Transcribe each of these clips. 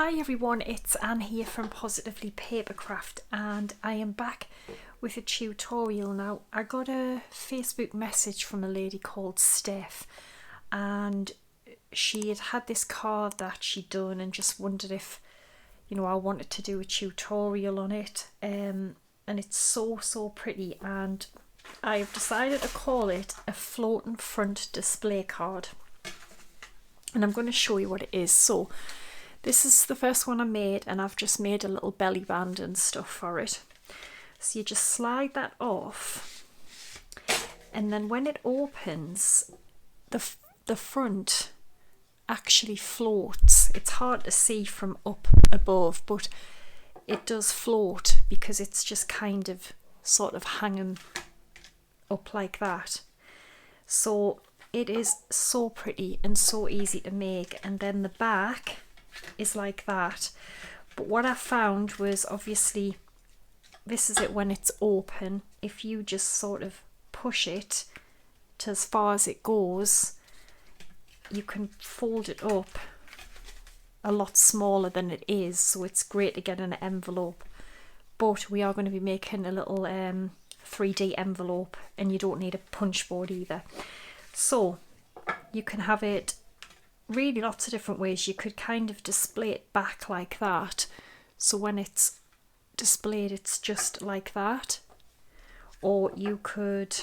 Hi everyone, it's Anne here from Positively Papercraft, and I am back with a tutorial now. I got a Facebook message from a lady called Steph, and she had this card that she'd done and just wondered if, I wanted to do a tutorial on it. And it's so pretty, and I've decided to call it a floating front display card. And I'm going to show you what it is. So this is the first one I made, and I've just made a little belly band and stuff for it. So you just slide that off, and then when it opens, the front actually floats. It's hard to see from up above, but it does float because it's just kind of sort of hanging up like that. So it is so pretty and so easy to make. And then the back is like that. But what I found was, obviously this is it when it's open. If you just sort of push it to as far as it goes, you can fold it up a lot smaller than it is, so it's great to get in an envelope. But we are going to be making a little 3D envelope, and you don't need a punch board either. So you can have it really lots of different ways. You could kind of display it back like that, so when it's displayed it's just like that. Or you could,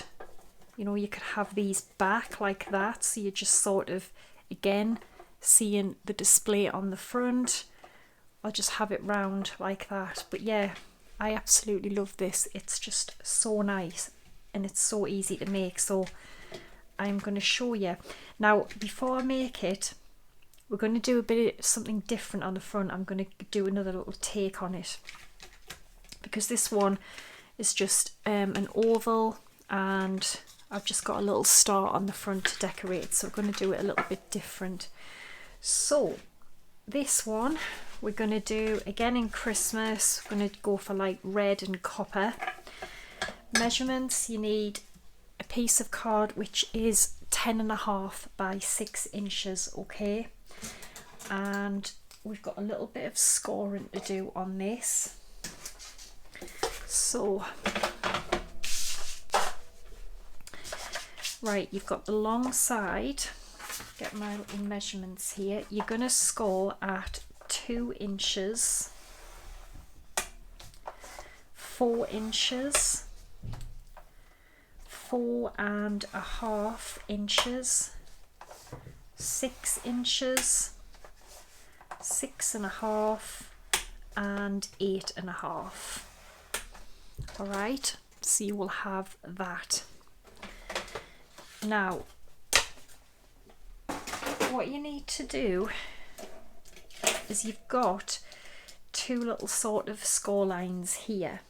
you could have these back like that, so you're just sort of again seeing the display on the front. I'll just have it round like that. But yeah, I absolutely love this. It's just so nice and it's so easy to make. So I'm going to show you. Now, before I make it, we're going to do a bit of something different on the front. I'm going to do another little take on it, because this one is just an oval, and I've just got a little star on the front to decorate. So we're going to do it a little bit different. So this one we're going to do again in Christmas. We're going to go for like red and copper. Measurements: you need a piece of card which is 10.5 by 6 inches, okay? And we've got a little bit of scoring to do on this. So, right, you've got the long side. Get my little measurements here. You're going to score at 2 inches, 4 inches, 4.5 inches, 6 inches, 6.5, and 8.5. All right, so you will have that. Now, what you need to do is you've got two little sort of score lines here.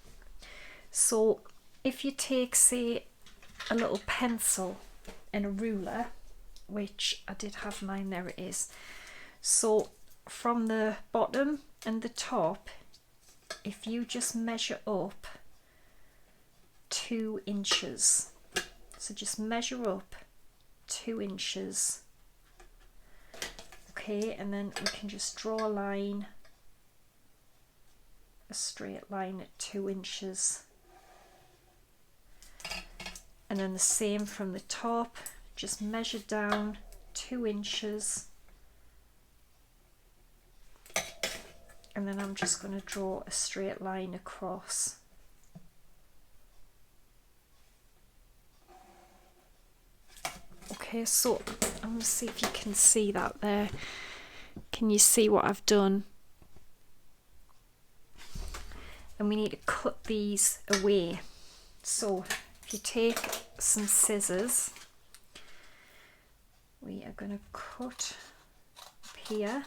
So if you take, say, a little pencil and a ruler, which I did have mine, there it is. So from the bottom and the top, if you just measure up 2 inches, so just measure up 2 inches, okay, and then we can just draw a line, a straight line at 2 inches. And then the same from the top, just measure down 2 inches. And then I'm just going to draw a straight line across. Okay, so I'm going to see if you can see that there. Can you see what I've done? And we need to cut these away. So if you take some scissors, we are going to cut up here.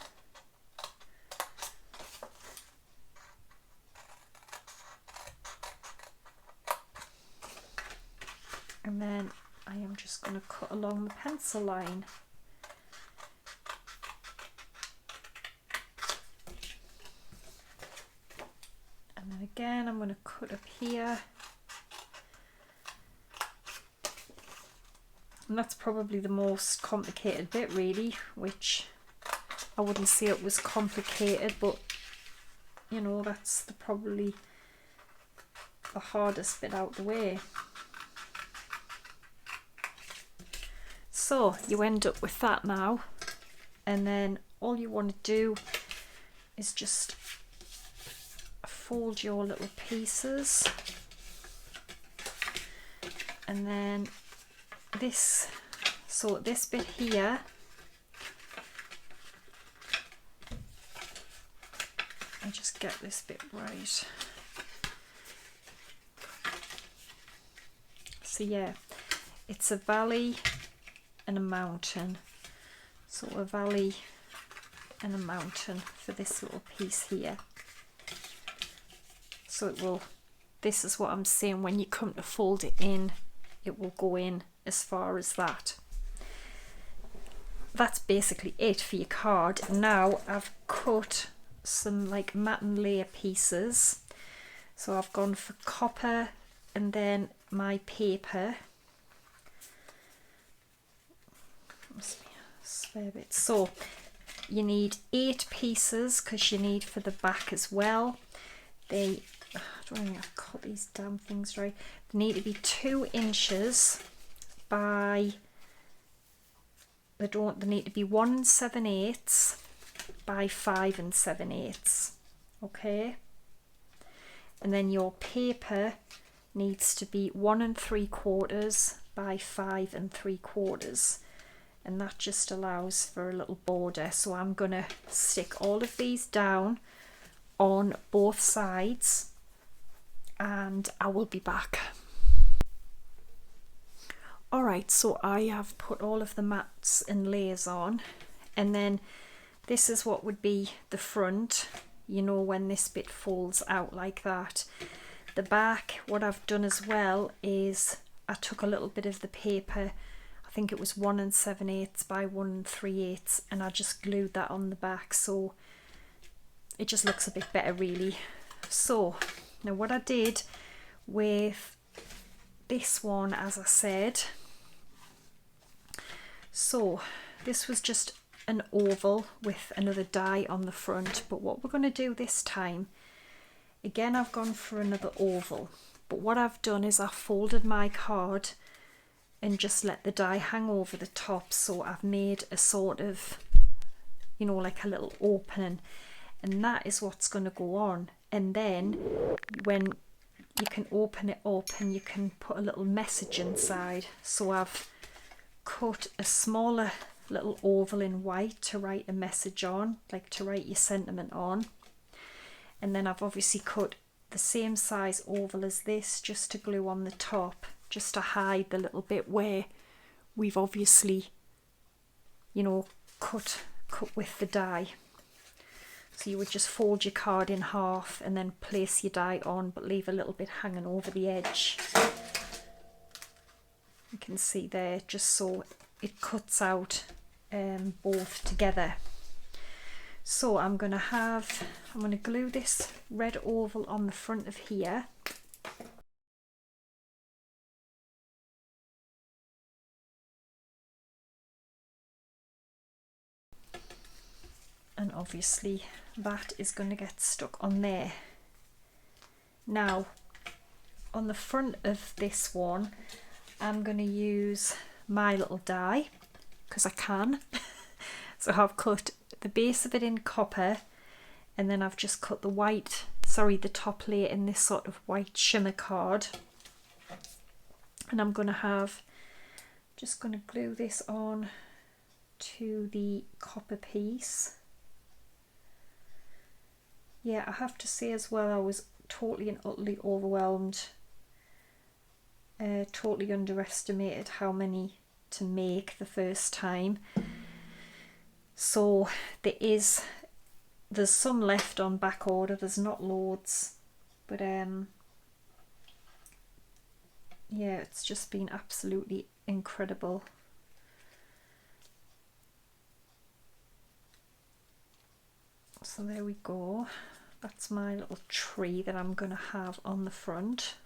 And then I am just going to cut along the pencil line. And then again, I'm going to cut up here. And that's probably the most complicated bit, really, which I wouldn't say it was complicated, but you know, that's probably the hardest bit out the way. So you end up with that now, and then all you want to do is just fold your little pieces, and then this, so this bit here, I just get this bit right. So yeah, it's a valley and a mountain. So a valley and a mountain for this little piece here. So it will, this is what I'm saying, when you come to fold it in, it will go in as far as that. That's basically it for your card. Now I've cut some like matte and layer pieces. So I've gone for copper and then my paper. Must be a spare bit. So you need 8 pieces because you need for the back as well. I don't think I've cut these damn things right. They need to be 2 inches by, they need to be 1 7/8 by 5 7/8. Okay, and then your paper needs to be 1 3/4 by 5 3/4, and that just allows for a little border. So I'm gonna stick all of these down on both sides and I will be back. Alright, so I have put all of the mats and layers on, and then this is what would be the front, you know, when this bit folds out like that. The back, what I've done as well is I took a little bit of the paper, I think it was 1 7/8 by 1 3/8, and I just glued that on the back, so it just looks a bit better really. So now what I did with this one, as I said, so this was just an oval with another die on the front, but what we're going to do this time, again I've gone for another oval, but what I've done is I've folded my card and just let the die hang over the top, so I've made a sort of, you know, like a little opening, and that is what's going to go on. And then when you can open it up and you can put a little message inside. So I've cut a smaller little oval in white to write a message on, like to write your sentiment on, and then I've obviously cut the same size oval as this just to glue on the top, just to hide the little bit where we've obviously, you know, cut with the die. So you would just fold your card in half and then place your die on, but leave a little bit hanging over the edge. You can see there, just so it cuts out both together. So I'm going to glue this red oval on the front of here. And obviously that is going to get stuck on there. Now on the front of this one, I'm going to use my little die because I can. So I've cut the base of it in copper, and then I've just cut the top layer in this sort of white shimmer card, and I'm going to just going to glue this on to the copper piece. Yeah, I have to say as well, I was totally and utterly overwhelmed. Totally underestimated how many to make the first time. So there's some left on back order. There's not loads, but yeah, it's just been absolutely incredible. So there we go. That's my little tree that I'm going to have on the front.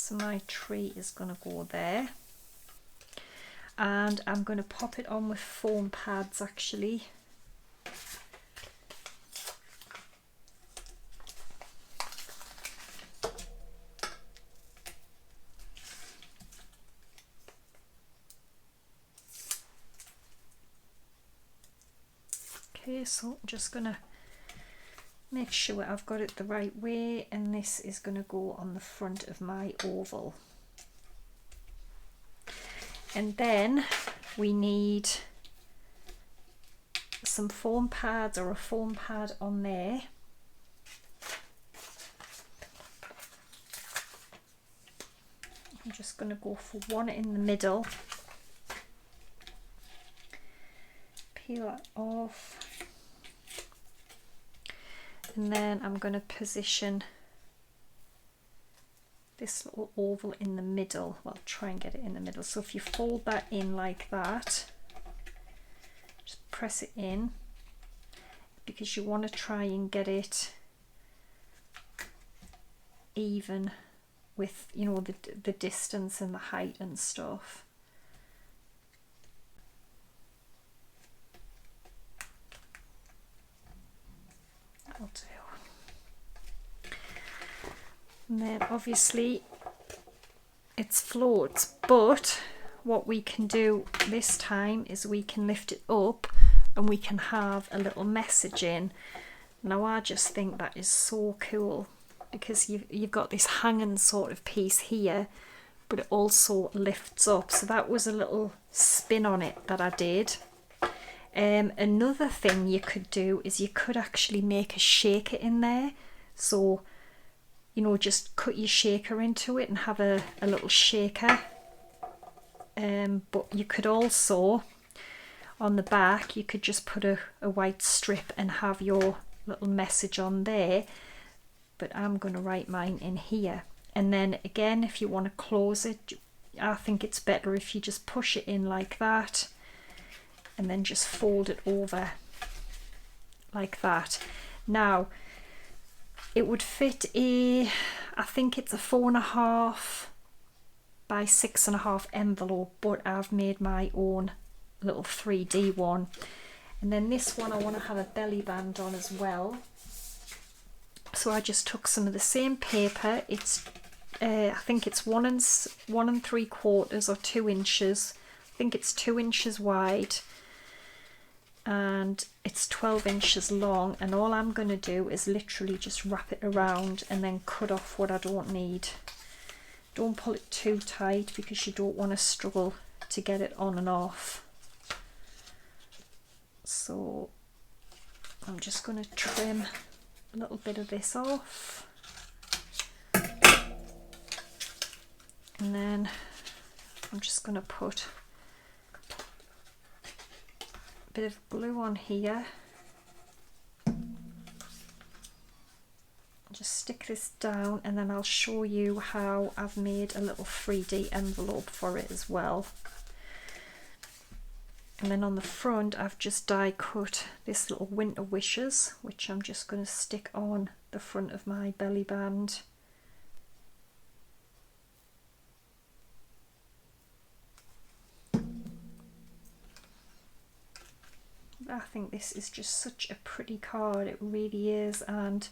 So my tree is going to go there. And I'm going to pop it on with foam pads actually. Okay, so I'm just going to make sure I've got it the right way, and this is going to go on the front of my oval. And then we need some foam pads or a foam pad on there. I'm just going to go for one in the middle. Peel that off. And then I'm going to position this little oval in the middle. Well, try and get it in the middle. So if you fold that in like that, just press it in, because you want to try and get it even with, you know, the distance and the height and stuff. That'll do. And then obviously it's floats, but what we can do this time is we can lift it up and we can have a little message in. Now I just think that is so cool, because you've got this hanging sort of piece here, but it also lifts up. So that was a little spin on it that I did. Another thing you could do is you could actually make a shaker in there. So, you know, just cut your shaker into it and have a little shaker. But you could also, on the back, you could just put a white strip and have your little message on there. But I'm going to write mine in here. And then again, if you want to close it, I think it's better if you just push it in like that and then just fold it over like that. Now, it would fit I think it's a 4.5 by 6.5 envelope, but I've made my own little 3D one. And then this one I want to have a belly band on as well. So I just took some of the same paper. It's I think it's 1 3/4 or 2 inches. I think it's 2 inches wide and it's 12 inches long, and all I'm going to do is literally just wrap it around and then cut off what I don't need. Don't pull it too tight because you don't want to struggle to get it on and off. So I'm just going to trim a little bit of this off, and then I'm just going to put a bit of glue on here. Just stick this down, and then I'll show you how I've made a little 3D envelope for it as well. And then on the front I've just die cut this little winter wishes, which I'm just going to stick on the front of my belly band. I think this is just such a pretty card, it really is. And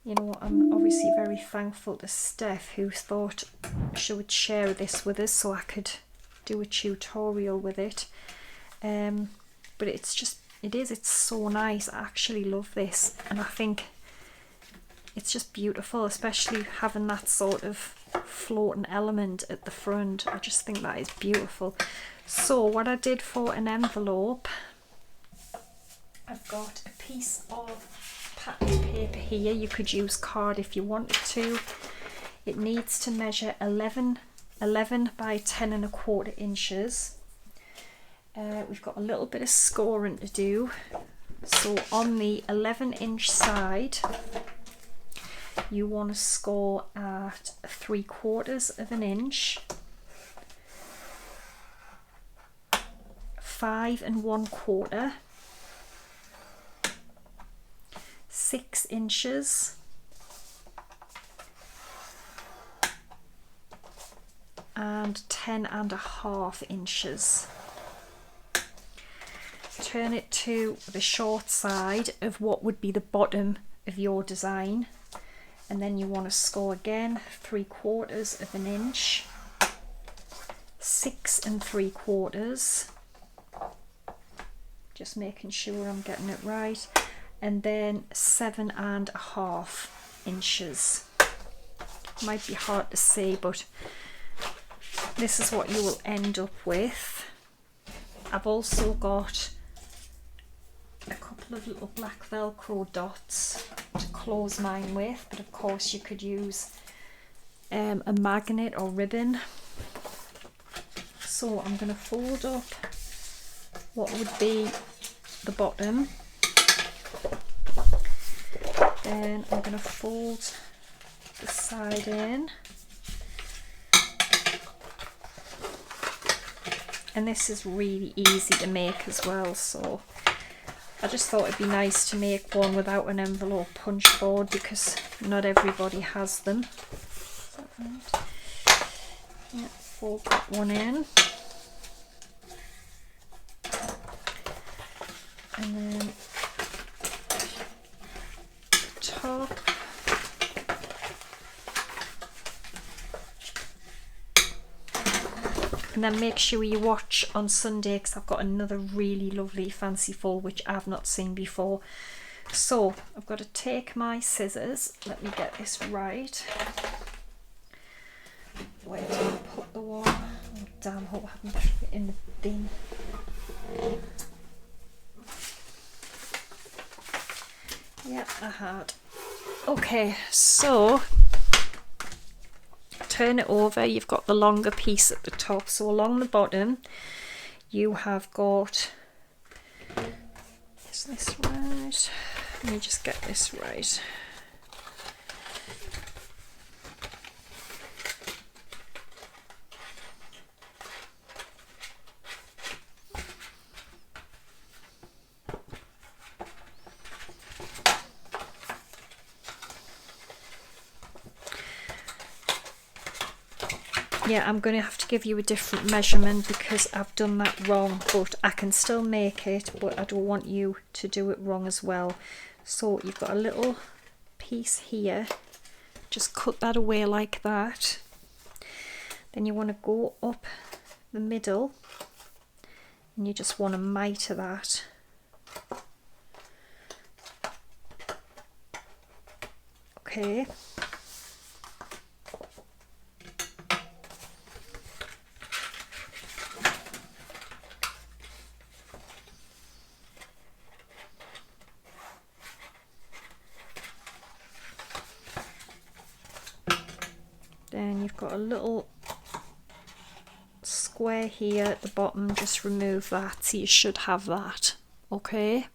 you know, I'm obviously very thankful to Steph, who thought she would share this with us so I could do a tutorial with it. But it's so nice. I actually love this, and I think it's just beautiful, especially having that sort of floating element at the front. I just think that is beautiful. So what I did for an envelope, I've got a piece of pattern paper here. You could use card if you wanted to. It needs to measure 11 by 10.25 inches. We've got a little bit of scoring to do. So on the 11-inch side, you want to score at 3/4 of an inch, 5 1/4, 6 inches, and 10.5 inches. Turn it to the short side of what would be the bottom of your design, and then you want to score again 3/4 of an inch, 6 3/4, just making sure I'm getting it right, and then 7.5 inches. Might be hard to see, but this is what you will end up with. I've also got a couple of little black velcro dots to close mine with, but of course you could use a magnet or ribbon. So I'm going to fold up what would be the bottom, then I'm going to fold the side in, and this is really easy to make as well, so I just thought it'd be nice to make one without an envelope punch board because not everybody has them. Is that right? Yeah, fold that one in. And then the top. And then make sure you watch on Sunday because I've got another really lovely fancy fold which I've not seen before. So I've got to take my scissors. Let me get this right. Where do I put the one? Oh damn, hope I haven't put it in the bin. Yeah, I had. Okay, so turn it over. You've got the longer piece at the top, so along the bottom you have got, is this right? Let me just get this right. Yeah, I'm going to have to give you a different measurement because I've done that wrong, but I can still make it, but I don't want you to do it wrong as well. So you've got a little piece here, just cut that away like that. Then you want to go up the middle and you just want to miter that. Okay. Then you've got a little square here at the bottom, just remove that, so you should have that. Okay,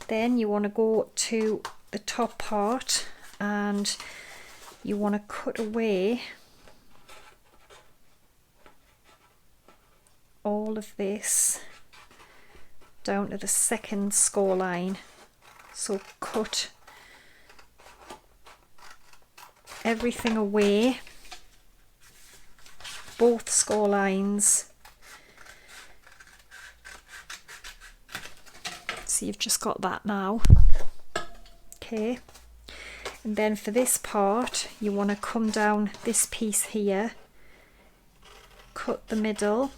then you want to go to the top part and you want to cut away all of this down to the second score line. So cut everything away, both score lines. So you've just got that now. Okay, and then for this part you want to come down this piece here, cut the middle,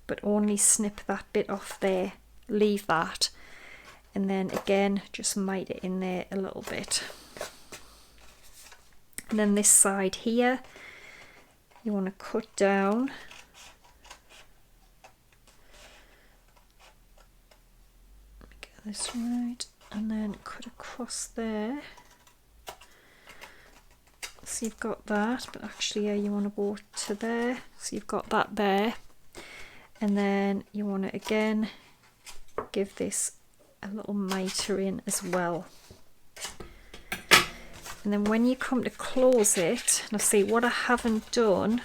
but only snip that bit off there, leave that, and then again just mite it in there a little bit. And then this side here you want to cut down, let me get this right, and then cut across there. So you've got that, but actually yeah, you want to go to there, so you've got that there, and then you want to again give this a little miter in as well. And then when you come to close it, now see what I haven't done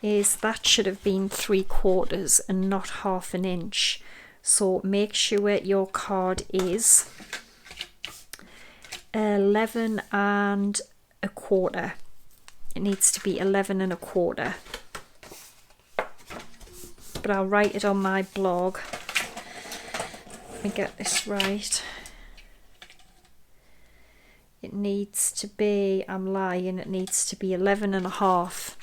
is that should have been 3/4 and not 1/2 inch. So make sure your card is 11 1/4 it needs to be 11 1/4. But I'll write it on my blog. Let me get this right. It needs to be, I'm lying, it needs to be 11 1/2.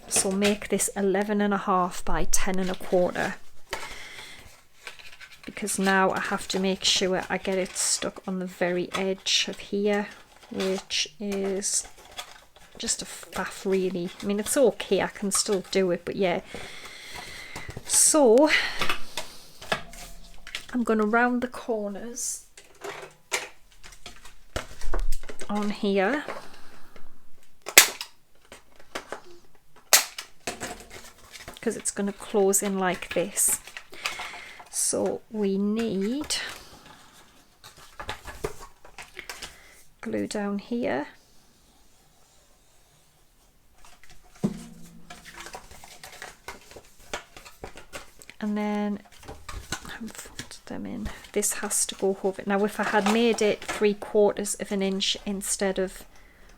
So make this 11 1/2 by 10 1/4. Because now I have to make sure I get it stuck on the very edge of here, which is just a faff really. I mean, it's okay, I can still do it, but yeah. So I'm going to round the corners on here. Because it's going to close in like this. So we need glue down here. And then I've folded them in. This has to go over. Now if I had made it 3/4 of an inch instead of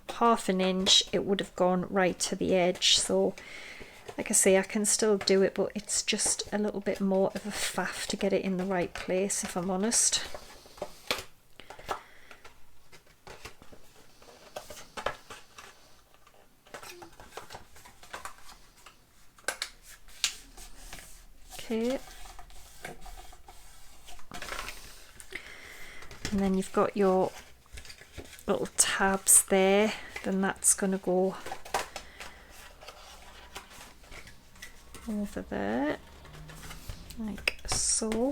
1/2 an inch, it would have gone right to the edge. So like I say, I can still do it, but it's just a little bit more of a faff to get it in the right place, if I'm honest. Okay. And then you've got your little tabs there, then that's going to go over there like so.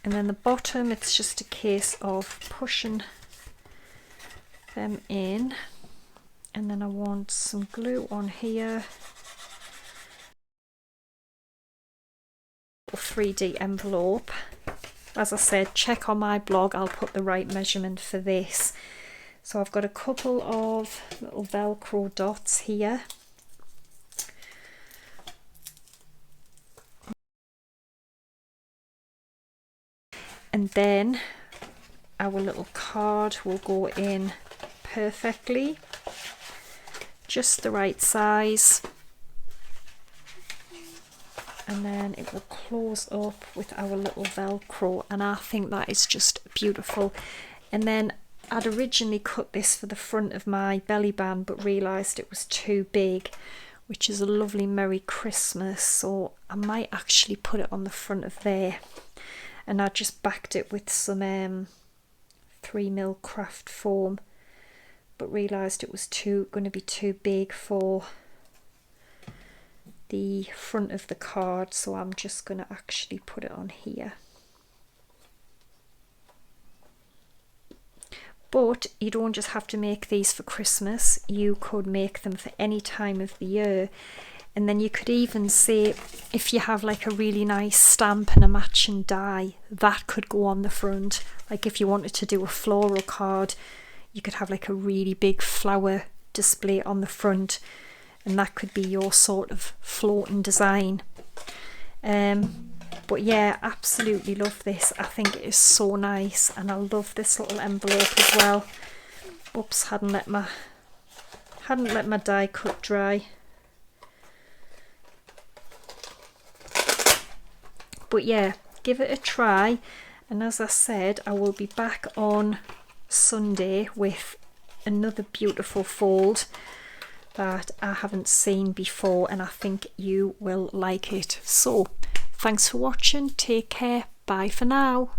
And then the bottom, it's just a case of pushing them in, and then I want some glue on here, a 3D envelope. As I said, check on my blog, I'll put the right measurement for this. So I've got a couple of little Velcro dots here. And then our little card will go in perfectly, just the right size. And then it will close up with our little Velcro, and I think that is just beautiful. And then I'd originally cut this for the front of my belly band, but realised it was too big, which is a lovely Merry Christmas, so I might actually put it on the front of there. And I just backed it with some 3mm craft foam, but realised it was going to be too big for the front of the card, so I'm just going to actually put it on here. But you don't just have to make these for Christmas, you could make them for any time of the year. And then you could even say, if you have like a really nice stamp and a matching die, that could go on the front. Like if you wanted to do a floral card, you could have like a really big flower display on the front, and that could be your sort of floating design. But yeah, absolutely love this. I think it is so nice, and I love this little envelope as well. Oops, hadn't let my die cut dry. But yeah, give it a try, and as I said, I will be back on Sunday with another beautiful fold that I haven't seen before, and I think you will like it. So thanks for watching, take care, bye for now.